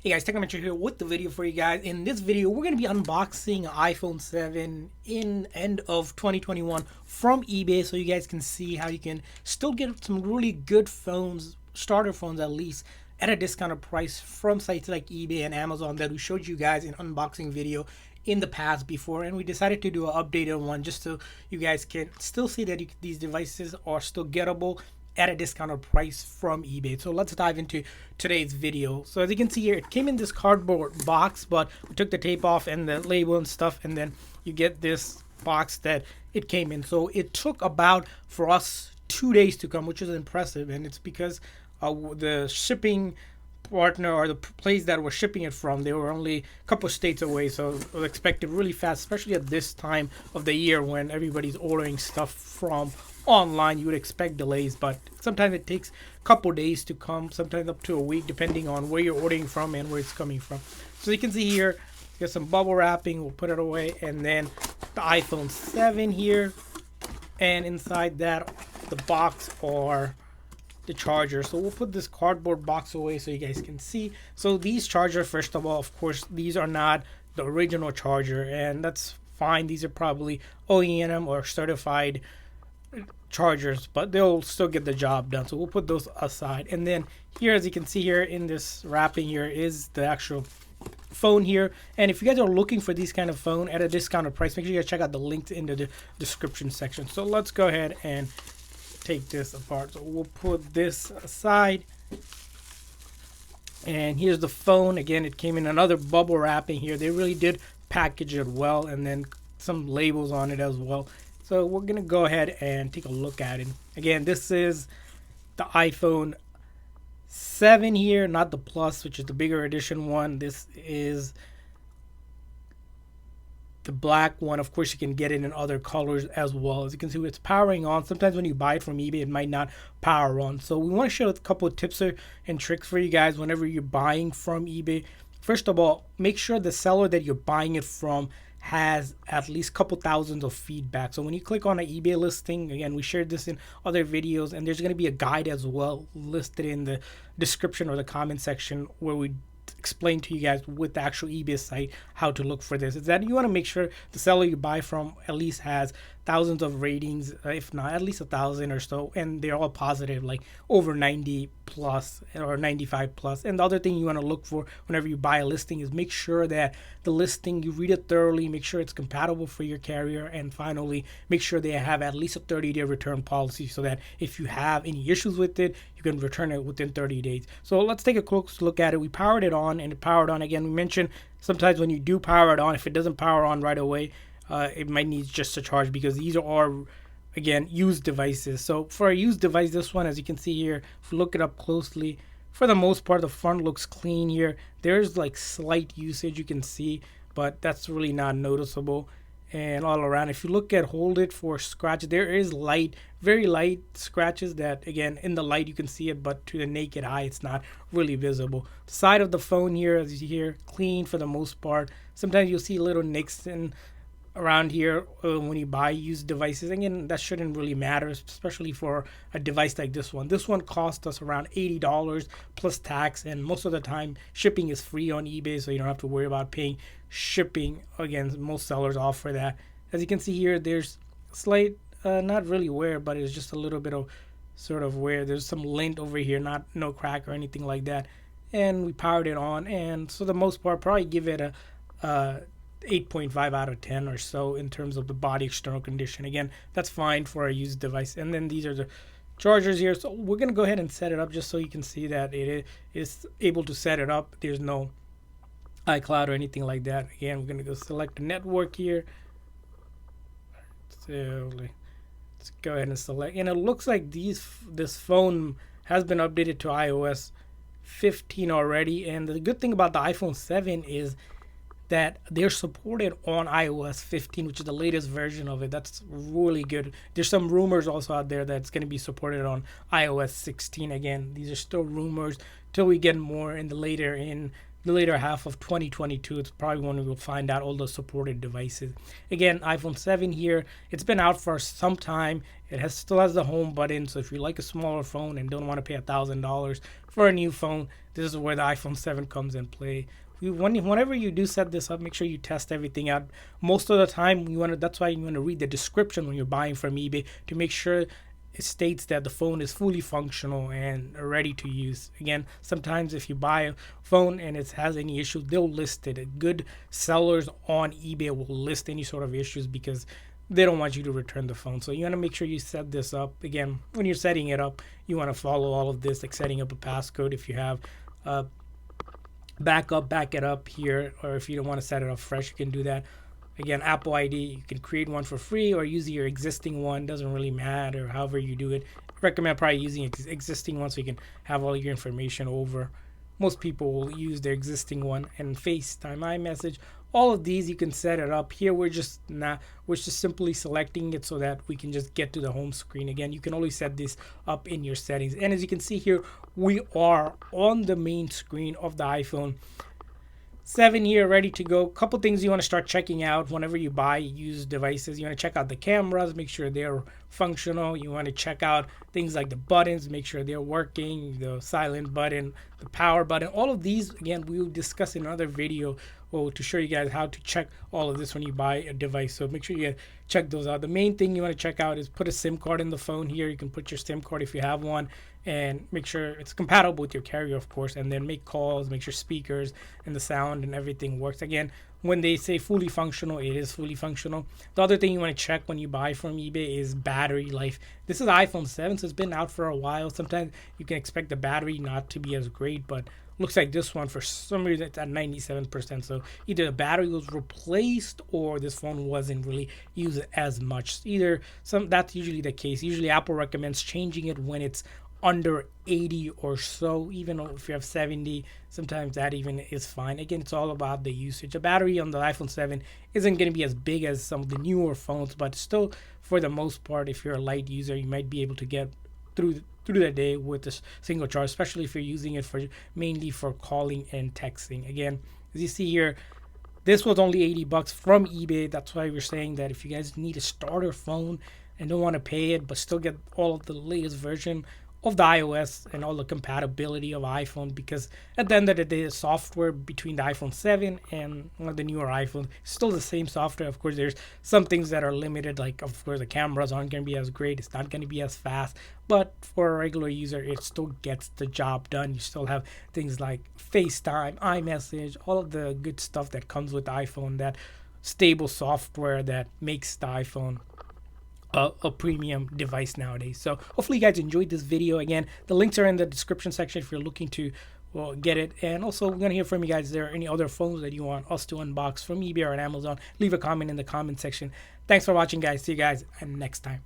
Hey guys, Technomentary here with the video for you guys. In this video, we're going to be unboxing iPhone 7 in end of 2021 from eBay, so you guys can see how you can still get some really good phones, starter phones at least, at a discounted price from sites like eBay and Amazon that we showed you guys in unboxing video in the past before, and we decided to do an updated one just so you guys can still see that these devices are still gettable at a discounted price from eBay. So let's dive into today's video. So as you can see here, it came in this cardboard box, but we took the tape off and the label and stuff, and then you get this box that it came in. So it took about, for us, 2 days to come, which is impressive, and it's because the shipping partner or the place that we're shipping it from, they were only a couple of states away, so it was expected really fast, especially at this time of the year when everybody's ordering stuff from online. You would expect delays, but sometimes it takes a couple days to come, sometimes up to a week, depending on where you're ordering from and where it's coming from. So you can see here, there's some bubble wrapping. We'll put it away, and then the iPhone 7 here, and inside that, the box or the charger. So we'll put this cardboard box away so you guys can see. So these chargers, first of all, of course, these are not the original charger, and that's fine. These are probably OEM or certified chargers, but they'll still get the job done. So we'll put those aside. And then here, as you can see here in this wrapping here, is the actual phone here. And if you guys are looking for these kind of phone at a discounted price, make sure you guys check out the links in the description section. So let's go ahead and take this apart. So we'll put this aside, and here's the phone. Again, it came in another bubble wrapping here. They really did package it well, and then some labels on it as well. So we're gonna go ahead and take a look at it. Again, this is the iPhone 7 here, not the Plus, which is the bigger edition one. This is the black one. Of course, you can get it in other colors as well. As you can see, it's powering on. Sometimes when you buy it from eBay, it might not power on. So we want to share a couple of tips and tricks for you guys whenever you're buying from eBay. First of all, make sure the seller that you're buying it from has at least a couple thousands of feedback. So when you click on an eBay listing, again, we shared this in other videos, and there's going to be a guide as well listed in the description or the comment section where we explain to you guys with the actual eBay site how to look for this. Is that you want to make sure the seller you buy from at least has thousands of ratings, if not at least 1,000 or so, and they're all positive, like over 90 plus or 95 plus. And the other thing you want to look for whenever you buy a listing is make sure that the listing, you read it thoroughly, make sure it's compatible for your carrier, and finally make sure they have at least a 30-day return policy so that if you have any issues with it, you can return it within 30 days. So let's take a close look at it. We powered it on, and it powered on. Again, we mentioned sometimes when you do power it on, if it doesn't power on right away, it might need just a charge, because these are, again, used devices. So for a used device, this one, as you can see here, if you look it up closely, for the most part, the front looks clean here. There's like slight usage you can see, but that's really not noticeable. And all around, if you look at hold it for scratch, there is light, very light scratches that, again, in the light you can see it, but to the naked eye it's not really visible. The side of the phone here, as you hear, clean for the most part. Sometimes you'll see little nicks in around here when you buy used devices. Again, that shouldn't really matter, especially for a device like this one. This one cost us around $80 plus tax, and most of the time shipping is free on eBay, so you don't have to worry about paying shipping. Again, most sellers offer that. As you can see here, there's slight not really wear, but it's just a little bit of sort of wear. There's some lint over here, no crack or anything like that. And we powered it on, and so the most part, probably give it a 8.5 out of 10 or so in terms of the body external condition. Again, that's fine for a used device. And then these are the chargers here. So we're going to go ahead and set it up just so you can see that it is able to set it up. There's no iCloud or anything like that. Again, we're going to go select the network here. So let's go ahead and select. And it looks like this phone has been updated to iOS 15 already. And the good thing about the iPhone 7 is that they're supported on iOS 15, which is the latest version of it. That's really good. There's some rumors also out there that it's going to be supported on iOS 16. Again, these are still rumors till we get more in the later half of 2022. It's probably when we will find out all the supported devices. Again, iPhone 7 here. It's been out for some time. It still has the home button, so if you like a smaller phone and don't want to pay $1,000 for a new phone, this is where the iPhone 7 comes in play. Whenever you do set this up, make sure you test everything out. Most of the time, that's why you want to read the description when you're buying from eBay to make sure it states that the phone is fully functional and ready to use. Again, sometimes if you buy a phone and it has any issues, they'll list it. Good sellers on eBay will list any sort of issues because they don't want you to return the phone. So you want to make sure you set this up. Again, when you're setting it up, you want to follow all of this, like setting up a passcode if you have back it up here, or if you don't want to set it up fresh, you can do that. Again, Apple ID, you can create one for free or use your existing one. Doesn't really matter however you do it. I recommend probably using existing one so you can have all your information over. Most people will use their existing one. And FaceTime, iMessage, all of these you can set it up. Here we're just simply selecting it so that we can just get to the home screen. Again, you can always set this up in your settings. And as you can see here, we are on the main screen of the iPhone 7 here, ready to go. Couple things you want to start checking out whenever you buy used devices. You want to check out the cameras, make sure they're functional. You want to check out things like the buttons, make sure they're working, the silent button, the power button. All of these, again, we will discuss in another video to show you guys how to check all of this when you buy a device. So make sure you check those out. The main thing you want to check out is put a SIM card in the phone here. You can put your SIM card if you have one, and make sure it's compatible with your carrier, of course, and then make calls, make sure speakers and the sound and everything works. Again, when they say fully functional, it is fully functional. The other thing you want to check when you buy from eBay is battery life. This is iPhone 7, so it's been out for a while. Sometimes you can expect the battery not to be as great, but looks like this one, for some reason, it's at 97%. So either the battery was replaced or this phone wasn't really used as much. That's usually the case. Usually Apple recommends changing it when it's under 80 or so. Even if you have 70, sometimes that even is fine. Again, it's all about the usage. The battery on the iPhone 7 isn't going to be as big as some of the newer phones, but still, for the most part, if you're a light user, you might be able to get through the day with a single charge, especially if you're using it mainly for calling and texting. Again, as you see here, this was only $80 from eBay. That's why we're saying that if you guys need a starter phone and don't want to pay it but still get all of the latest version of the iOS and all the compatibility of iPhone, because at the end of the day, the software between the iPhone 7 and one of the newer iPhones is still the same software. Of course, there's some things that are limited, like of course the cameras aren't going to be as great, it's not going to be as fast, but for a regular user it still gets the job done. You still have things like FaceTime, iMessage, all of the good stuff that comes with the iPhone, that stable software that makes the iPhone a premium device nowadays. So hopefully you guys enjoyed this video. Again, the links are in the description section if you're looking to get it. And also, we're going to hear from you guys. Is there any other phones that you want us to unbox from eBay or Amazon? Leave a comment in the comment section. Thanks for watching, guys. See you guys next time.